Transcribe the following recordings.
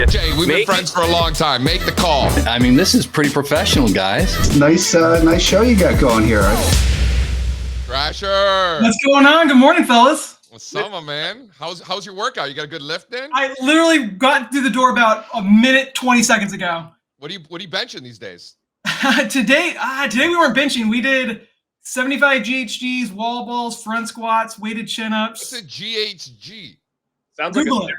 Jay, we've been friends for a long time. Make the call. I mean, this is pretty professional, guys. Nice show you got going here. Thrasher. What's going on? Good morning, fellas. What's up, my man? How's your workout? You got a good lift in? I literally got through the door about a minute, 20 seconds ago. What are you benching these days? Today we weren't benching. We did 75 GHGs, wall balls, front squats, weighted chin-ups. What's a GHG? Sounds like Google a it.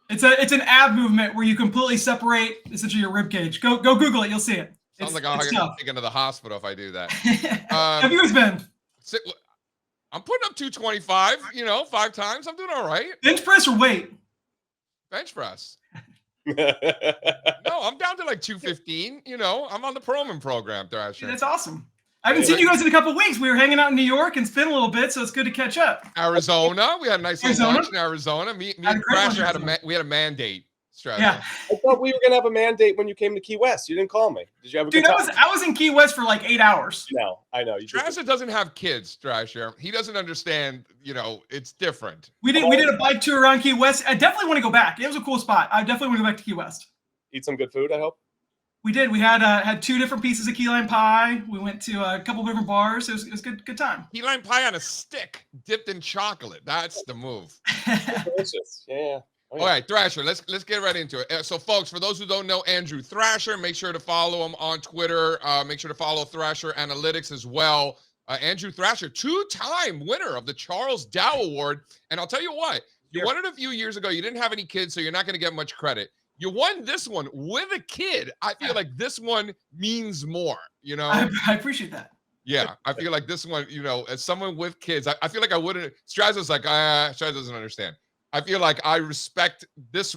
It's an ab movement where you completely separate essentially your rib cage. Go Google it. You'll see it. Sounds like I'll get taken to the hospital if I do that. Have you guys been? I'm putting up 225, 5 times. I'm doing all right. Bench press or weight? Bench press. No, I'm down to like 215. I'm on the Perlman program, Thrasher. That's awesome. I haven't seen you guys in a couple of weeks. We were hanging out in New York and spent a little bit, so it's good to catch up. Arizona, we had a nice little lunch in Arizona. Me and Thrasher had a mandate. Strategy. Yeah. I thought we were gonna have a mandate when you came to Key West. You didn't call me. Did you have a good time? I was in Key West for like 8 hours. No, I know. Thrasher doesn't have kids, Thrasher. He doesn't understand, it's different. We did a bike tour around Key West. I definitely want to go back. It was a cool spot. I definitely want to go back to Key West. Eat some good food, I hope. We did. We had 2 different pieces of key lime pie. We went to a couple of different bars. It was good time. Key lime pie on a stick, dipped in chocolate. That's the move. Delicious. Yeah. All right, Thrasher, let's get right into it. So, folks, for those who don't know Andrew Thrasher, make sure to follow him on Twitter. Make sure to follow Thrasher Analytics as well. Andrew Thrasher, 2-time winner of the Charles Dow Award. And I'll tell you what, you won it a few years ago. You didn't have any kids, so you're not going to get much credit. You won this one with a kid. I feel like this one means more, I appreciate that. Yeah, I feel like this one, as someone with kids, I feel like I wouldn't. Strazza's like, Strazza doesn't understand. I feel like I respect this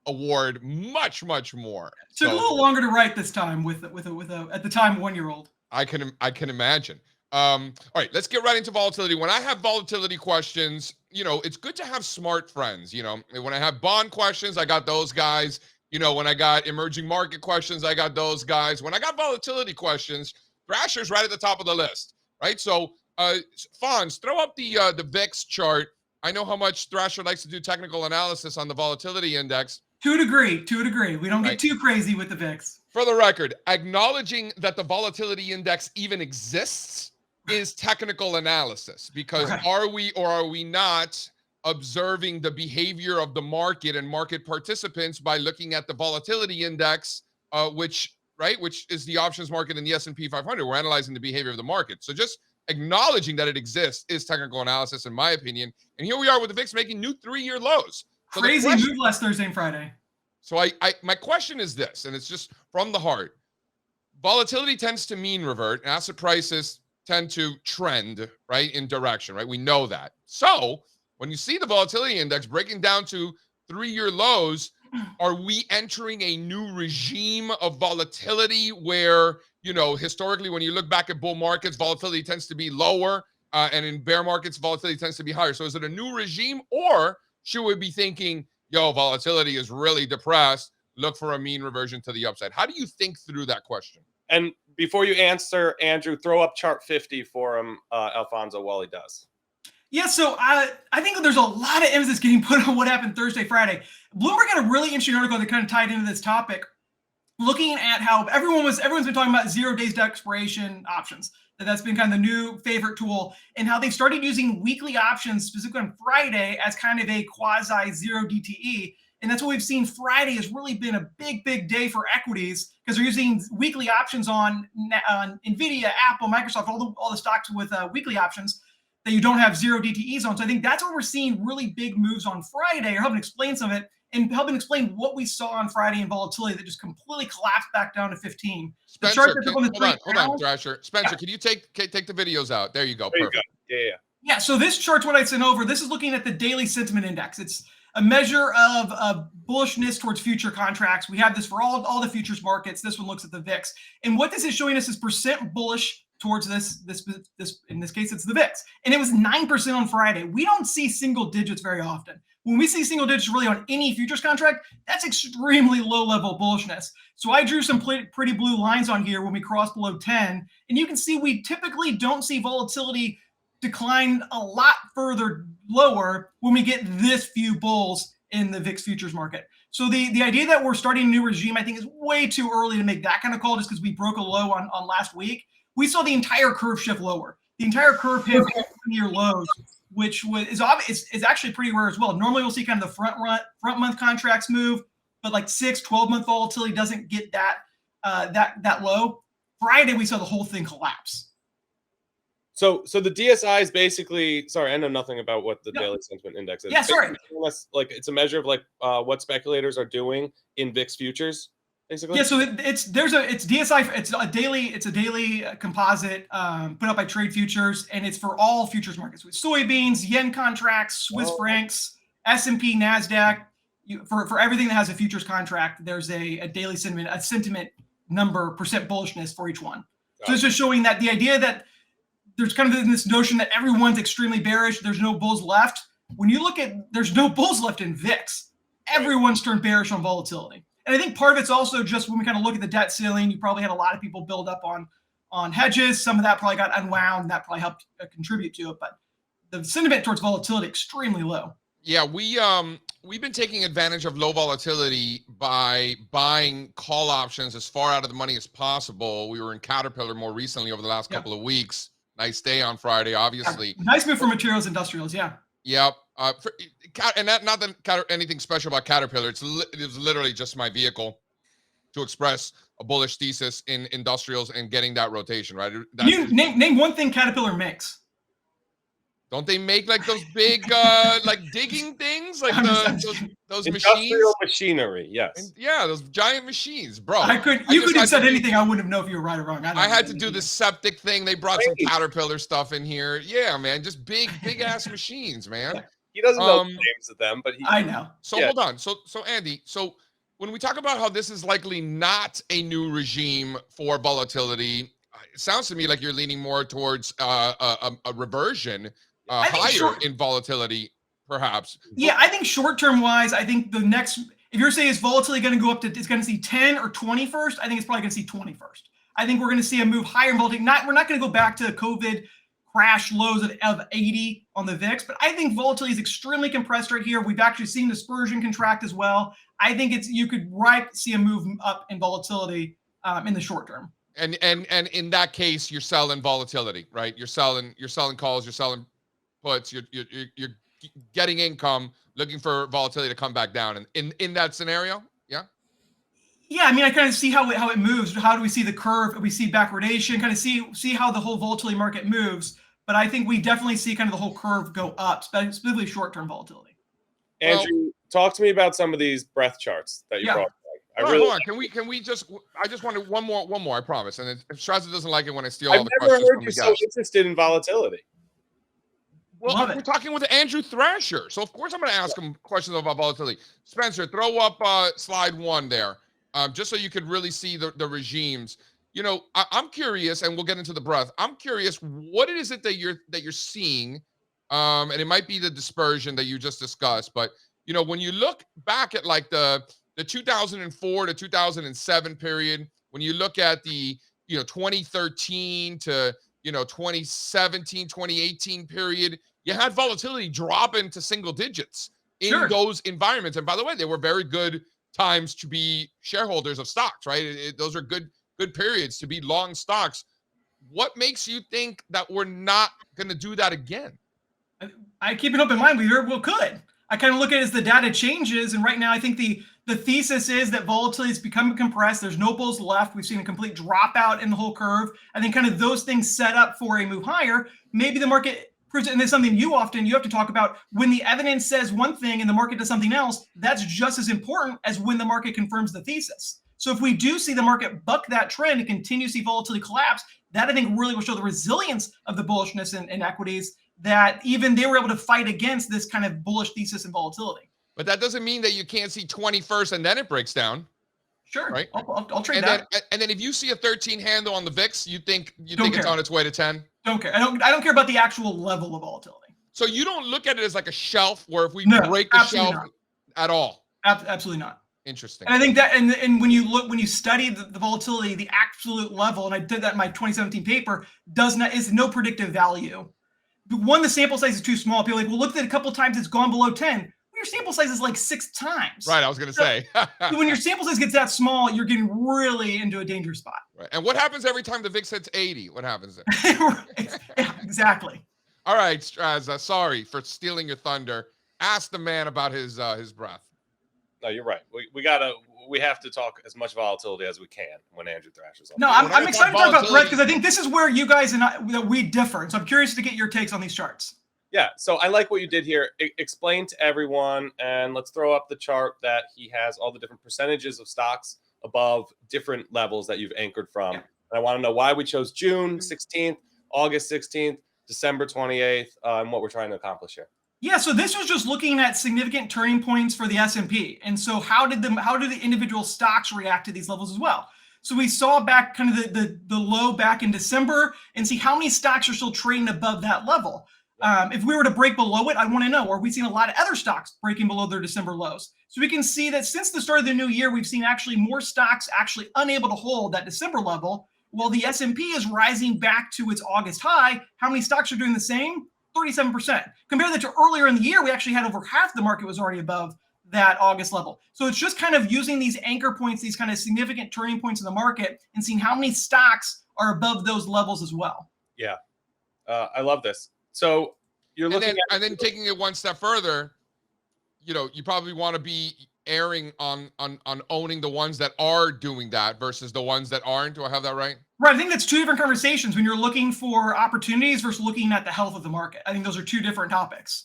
award much, much more. Took a little longer to write this time with a at the time 1-year-old. I can imagine. All right, let's get right into volatility. When I have volatility questions, it's good to have smart friends. When I have bond questions, I got those guys. When I got emerging market questions, I got those guys. When I got volatility questions, Thrasher's right at the top of the list, right? So, Fonz, throw up the VIX chart. I know how much Thrasher likes to do technical analysis on the volatility index. To a degree. We don't get too crazy with the VIX. For the record, acknowledging that the volatility index even exists is technical analysis, because are we or are we not observing the behavior of the market and market participants by looking at the volatility index, which is the options market in the S&P 500. We're analyzing the behavior of the market. So just acknowledging that it exists is technical analysis, in my opinion. And here we are with the VIX making new 3-year lows. So crazy move last Thursday and Friday. So my question is this, and it's just from the heart. Volatility tends to mean revert. Asset prices tend to trend, right, in direction, right? We know that. So when you see the volatility index breaking down to 3-year lows, are we entering a new regime of volatility where, historically, when you look back at bull markets, volatility tends to be lower, and in bear markets, volatility tends to be higher? So is it a new regime, or should we be thinking, volatility is really depressed, look for a mean reversion to the upside? How do you think through that question? And before you answer, Andrew, throw up chart 50 for him, Alfonso, while he does. Yeah, so I think there's a lot of emphasis getting put on what happened Thursday, Friday. Bloomberg had a really interesting article that kind of tied into this topic, looking at how everyone's been talking about 0 days to expiration options. That's been kind of the new favorite tool, and how they started using weekly options, specifically on Friday, as kind of a quasi zero DTE. And that's what we've seen. Friday has really been a big day for equities, because they're using weekly options on NVIDIA, Apple, Microsoft, all the stocks with weekly options that you don't have 0 DTEs on. So I think that's where we're seeing really big moves on Friday, or helping explain some of it, and helping explain what we saw on Friday in volatility that just completely collapsed back down to 15. Spencer, hold on, Thrasher. Spencer, can you take the videos out? There you go. There Perfect. You go. Yeah. Yeah, so this chart's what I sent over. This is looking at the daily sentiment index. It's a measure of bullishness towards future contracts. We have this for all the futures markets. This one looks at the VIX. And what this is showing us is percent bullish towards this in this case, it's the VIX. And it was 9% on Friday. We don't see single digits very often. When we see single digits really on any futures contract, that's extremely low level bullishness. So I drew some pretty blue lines on here when we cross below 10. And you can see we typically don't see volatility decline a lot further lower when we get this few bulls in the VIX futures market. So the idea that we're starting a new regime, I think, is way too early to make that kind of call just because we broke a low on last week. We saw the entire curve shift lower. The entire curve hit 1-year lows, which is obvious. Is actually pretty rare as well. Normally we'll see kind of the front month contracts move, but like 6-12 month volatility doesn't get that low. Friday we saw the whole thing collapse. So the DSI is basically, sorry, I know nothing about what the daily sentiment index is. Yeah, sorry. Like it's a measure of like what speculators are doing in VIX futures, basically. Yeah, so it's DSI. It's a daily composite put up by Trade Futures, and it's for all futures markets with soybeans, yen contracts, Swiss francs, S&P, Nasdaq. For everything that has a futures contract, there's a daily sentiment number percent bullishness for each one. So it's just showing that the idea that there's kind of this notion that everyone's extremely bearish. There's no bulls left. When you look at, there's no bulls left in VIX. Everyone's turned bearish on volatility. And I think part of it's also just when we kind of look at the debt ceiling, you probably had a lot of people build up on hedges. Some of that probably got unwound. That probably helped contribute to it. But the sentiment towards volatility extremely low. Yeah, we've been taking advantage of low volatility by buying call options as far out of the money as possible. We were in Caterpillar more recently over the last couple of weeks. Nice day on Friday, obviously. Nice move for materials industrials, yeah. Yep. And not that anything special about Caterpillar. It was literally just my vehicle to express a bullish thesis in industrials and getting that rotation, right? Can you name one thing Caterpillar makes? Don't they make like those big like digging things, like those industrial machines? Machinery, yes. And yeah, those giant machines, bro. You could have said anything. I wouldn't have known if you were right or wrong. I had to do the septic thing. They brought some Caterpillar stuff in here. Yeah, man, just big ass machines, man. He doesn't know the names of them, but I know. So hold on. So Andy, so when we talk about how this is likely not a new regime for volatility, it sounds to me like you're leaning more towards a reversion. Higher in volatility, perhaps. Yeah, I think short-term wise, I think the next, if you're saying is volatility going to go up to, it's going to see 10 or 20 first, I think it's probably going to see 20 first. I think we're going to see a move higher in volatility. We're not going to go back to COVID crash lows of 80 on the VIX, but I think volatility is extremely compressed right here. We've actually seen dispersion contract as well. I think you could see a move up in volatility in the short term. And in that case, you're selling volatility, right? You're selling calls, you're selling puts, you're getting income, looking for volatility to come back down. And in that scenario, yeah? Yeah, I mean, I kind of see how it moves. How do we see the curve? We see backwardation, kind of see how the whole volatility market moves. But I think we definitely see kind of the whole curve go up, specifically short-term volatility. Andrew, talk to me about some of these breadth charts that you brought. Hold on. Can we just? I just wanted one more. I promise. And if Strazza doesn't like it when I steal all the questions from the guests. I've never heard you so interested in volatility. Well, we're talking with Andrew Thrasher, so of course I'm going to ask him questions about volatility. Spencer, throw up slide 1 there, just so you could really see the regimes. You know, I'm curious, and we'll get into the breadth. I'm curious, what is it that you're seeing, and it might be the dispersion that you just discussed, but you know, when you look back at like the 2004 to 2007 period, when you look at the 2013 to 2017, 2018 period, you had volatility drop into single digits in those environments. And by the way, they were very good times to be shareholders of stocks, right? Those are good periods to be long stocks. What makes you think that we're not going to do that again? I keep an open mind. We could. I kind of look at it as the data changes. And right now, I think the thesis is that volatility is becoming compressed. There's no bulls left. We've seen a complete dropout in the whole curve. I think kind of those things set up for a move higher. Maybe the market, and there's something you have to talk about, when the evidence says one thing and the market does something else, that's just as important as when the market confirms the thesis. So if we do see the market buck that trend and continue to see volatility collapse, that I think really will show the resilience of the bullishness in equities, that even they were able to fight against this kind of bullish thesis and volatility. But that doesn't mean that you can't see 20 first and then it breaks down. Sure, right? I'll trade that. And then if you see a 13 handle on the VIX, you think it's on its way to 10? Don't care. I don't care about the actual level of volatility. So you don't look at it as like a shelf where if we break the shelf at all? Absolutely not. Interesting. And I think that, and when you study the volatility, the absolute level, and I did that in my 2017 paper, is no predictive value. One, the sample size is too small. People are like, well, look at it a couple of times, it's gone below 10. your sample size is like 6 times. Right, I was going to say. So when your sample size gets that small, you're getting really into a dangerous spot. Right. And what happens every time the VIX hits 80? What happens then? Yeah, exactly. All right, Strazza, sorry for stealing your thunder. Ask the man about his breath. No, you're right. We have to talk as much volatility as we can when Andrew Thrasher's on. No, We're not I'm excited to gonna talk talk about breadth volatility. because I think this is where you guys and we differ. So I'm curious to get your takes on these charts. Yeah, so I like what you did here. Explain to everyone, and let's throw up the chart that he has all the different percentages of stocks above different levels that you've anchored from. Yeah. And I want to know why we chose June 16th, August 16th, December 28th, and what we're trying to accomplish here. Yeah, so this was just looking at significant turning points for the S&P. And so how did the individual stocks react to these levels as well? So we saw back kind of the low back in December and see how many stocks are still trading above that level. If we were to break below it, I want to know, are we seeing a lot of other stocks breaking below their December lows? So we can see that since the start of the new year, we've seen actually more stocks actually unable to hold that December level, while the S&P is rising back to its August high. How many stocks are doing the same? 37%. Compare that to earlier in the year, we actually had over half the market was already above that August level. So it's just kind of using these anchor points, these kind of significant turning points in the market, and seeing how many stocks are above those levels as well. Yeah, I love this. So you're looking and then taking it one step further, you probably want to be erring on owning the ones that are doing that versus the ones that aren't. Do I have that right? Right. I think that's two different conversations when you're looking for opportunities versus looking at the health of the market. I think those are two different topics.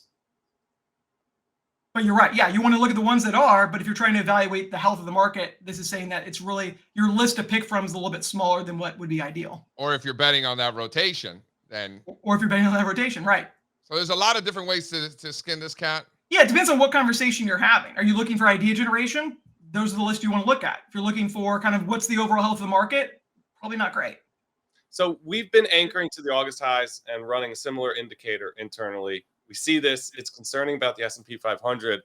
But you're right. Yeah, you want to look at the ones that are, but if you're trying to evaluate the health of the market, this is saying that it's really your list to pick from is a little bit smaller than what would be ideal. Or if you're betting on that rotation, then. Or if you're betting on that rotation, right. So there's a lot of different ways to skin this cat. Yeah, it depends on what conversation you're having. Are you looking for idea generation? Those are the lists you want to look at. If you're looking for kind of what's the overall health of the market, probably not great. So we've been anchoring to the August highs and running a similar indicator internally. We see this. It's concerning about the S&P 500.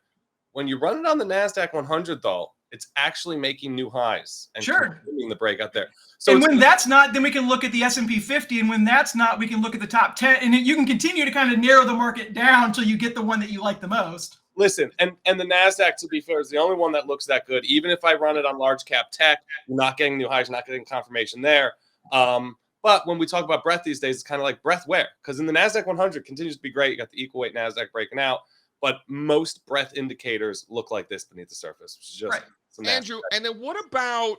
When you run it on the NASDAQ 100, though, it's actually making new highs and continuing the breakout there. So and when that's not, then we can look at the S&P 50. And when that's not, we can look at the top 10. And you can continue to kind of narrow the market down until you get the one that you like the most. Listen, and the NASDAQ, to be fair, is the only one that looks that good. Even if I run it on large cap tech, you're not getting new highs, you're not getting confirmation there. But when we talk about breadth these days, it's kind of like breadth where? Because in the NASDAQ 100 continues to be great. You got the equal weight NASDAQ breaking out. But most breadth indicators look like this beneath the surface, which is just some Andrew, and then what about,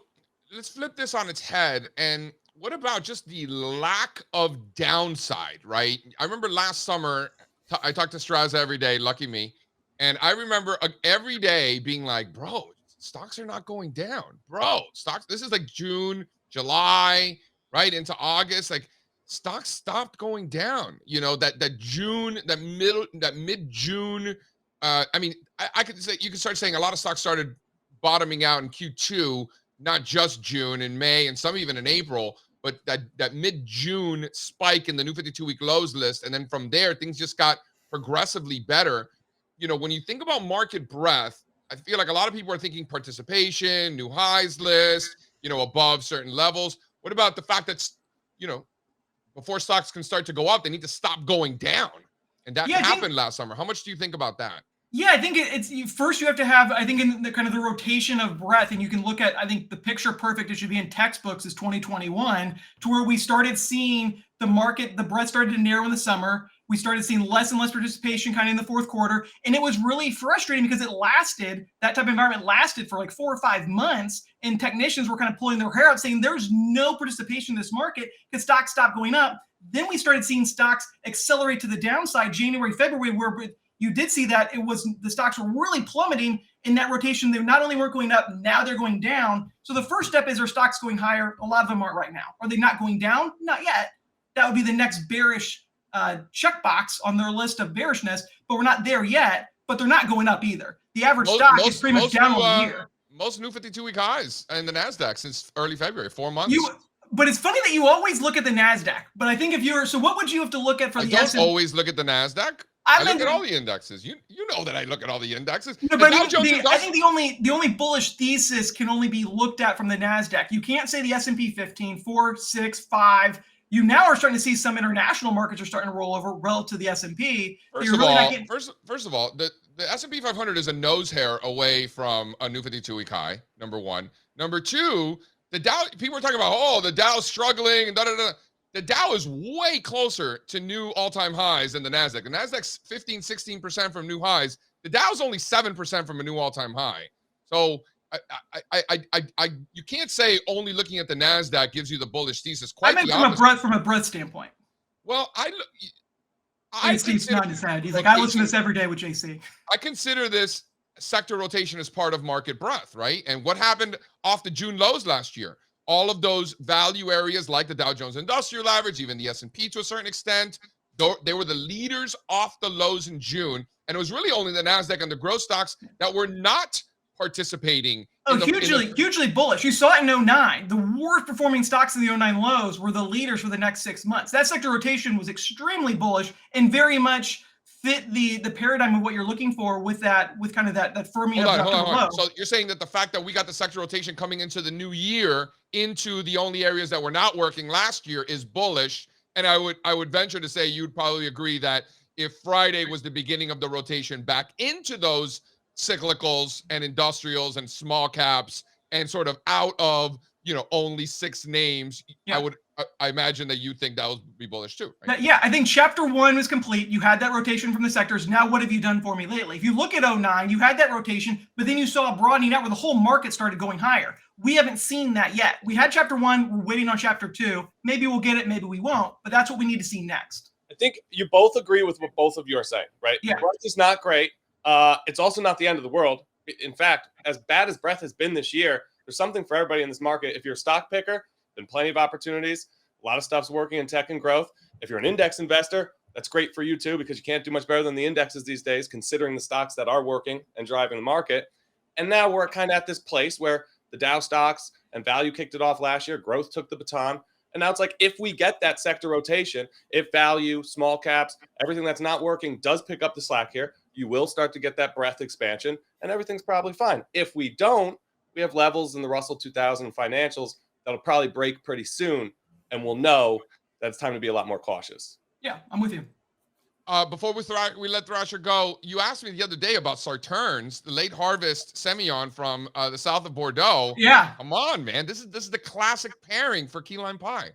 let's flip this on its head, and what about just the lack of downside, right? I remember last summer, I talked to Strazza every day, lucky me, and I remember every day being like, bro, stocks are not going down. Bro, stocks, this is like June, July, right, into August, like, stocks stopped going down. That mid-June. I mean, I could say you could start saying a lot of stocks started bottoming out in Q2, not just June and May, and some even in April. But that mid-June spike in the new 52-week lows list, and then from there things just got progressively better. When you think about market breadth, I feel like a lot of people are thinking participation, new highs list, above certain levels. What about the fact that before stocks can start to go up, they need to stop going down. And that happened last summer. How much do you think about that? Yeah, I think first you have to have, I think, in the kind of the rotation of breadth, and you can look at, I think the picture perfect it should be in textbooks is 2021, to where we started seeing the market, the breadth started to narrow in the summer. We started seeing less and less participation kind of in the fourth quarter. And it was really frustrating because that type of environment lasted for like 4 or 5 months. And technicians were kind of pulling their hair out saying there's no participation in this market because stocks stopped going up. Then we started seeing stocks accelerate to the downside January, February, where you did see that the stocks were really plummeting in that rotation. They not only weren't going up, now they're going down. So the first step is, are stocks going higher? A lot of them aren't right now. Are they not going down? Not yet. That would be the next bearish checkbox on their list of bearishness, but we're not there yet, but they're not going up either. The average stock is pretty much down on the year. Most new 52-week highs in the NASDAQ since early February, 4 months. But it's funny that you always look at the NASDAQ. But I think so what would you have to look at for the S&P? I don't always look at the NASDAQ. I look at all the indexes. You know that I look at all the indexes. No, but I think the only bullish thesis can only be looked at from the NASDAQ. You can't say the S&P 15, 4, 6, 5. You now are starting to see some international markets are starting to roll over relative to the S&P. First of all, the S&P 500 is a nose hair away from a new 52-week high, number one. Number two, the Dow, people are talking about, oh, the Dow's struggling and da-da-da. The Dow is way closer to new all-time highs than the NASDAQ. The NASDAQ's 15, 16% from new highs. The Dow's only 7% from a new all-time high. So you can't say only looking at the NASDAQ gives you the bullish thesis. Quite I meant from a breadth standpoint. Well, Steve's nodding his head. He's like, I listen to this every day with JC. I consider this sector rotation as part of market breadth, right? And what happened off the June lows last year? All of those value areas like the Dow Jones Industrial Average, even the S&P to a certain extent, they were the leaders off the lows in June. And it was really only the NASDAQ and the growth stocks that were not participating. Hugely bullish. You saw it in 09. The worst performing stocks in the 09 lows were the leaders for the next 6 months. That sector rotation was extremely bullish and very much fit the paradigm of what you're looking for with kind of that firming of the low. So you're saying that the fact that we got the sector rotation coming into the new year into the only areas that were not working last year is bullish. And I would venture to say you'd probably agree that if Friday was the beginning of the rotation back into those cyclicals and industrials and small caps and sort of out of, only 6 names, yeah. I imagine that you think that would be bullish too, right? Yeah, I think chapter 1 was complete. You had that rotation from the sectors. Now, what have you done for me lately? If you look at 09, you had that rotation, but then you saw a broadening out where the whole market started going higher. We haven't seen that yet. We had chapter 1. We're waiting on chapter 2. Maybe we'll get it. Maybe we won't. But that's what we need to see next. I think you both agree with what both of you are saying, right? Yeah. Breadth is not great. It's also not the end of the world. In fact, as bad as breadth has been this year, there's something for everybody in this market. If you're a stock picker, been plenty of opportunities. A lot of stuff's working in tech and growth. If you're an index investor, that's great for you too, because you can't do much better than the indexes these days, considering the stocks that are working and driving the market. And now we're kind of at this place where the Dow stocks and value kicked it off last year. Growth took the baton. And now it's like, if we get that sector rotation, if value, small caps, everything that's not working does pick up the slack here, you will start to get that breadth expansion and everything's probably fine. If we don't, we have levels in the Russell 2000 financials that'll probably break pretty soon. And we'll know that it's time to be a lot more cautious. Yeah, I'm with you. Before we let Thrasher go, you asked me the other day about Sauternes, the late harvest Semillon from the south of Bordeaux. Yeah. Come on, man. This is the classic pairing for key lime pie.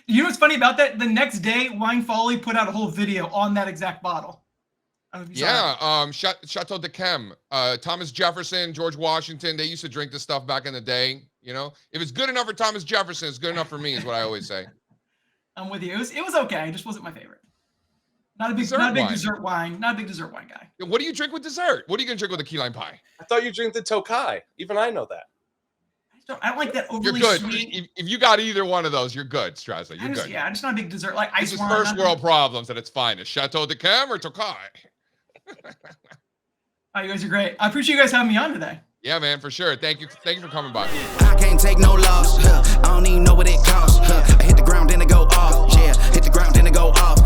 You know what's funny about that? The next day, Wine Folly put out a whole video on that exact bottle. Chateau de Chem, Thomas Jefferson, George Washington, they used to drink this stuff back in the day. If it's good enough for Thomas Jefferson, it's good enough for me, is what I always say. I'm with you. It was okay. It just wasn't my favorite. Not a big dessert wine. Not a big dessert wine guy. What do you drink with dessert? What are you gonna drink with a key lime pie? I thought you drink the Tokai. Even I know that. I don't like that overly you're good. sweet. If you got either one of those, you're good, Strazza. You're good. Yeah, I'm just not a big dessert like ice wine. This is first world problems at its finest. Chateau de Chem or Tokai? Oh, you guys are great. I appreciate you guys having me on today. Yeah, man, for sure. Thank you for coming by. I can't take no loss. I don't even know what it costs. I hit the ground, then it go off. Yeah, hit the ground, then it go off.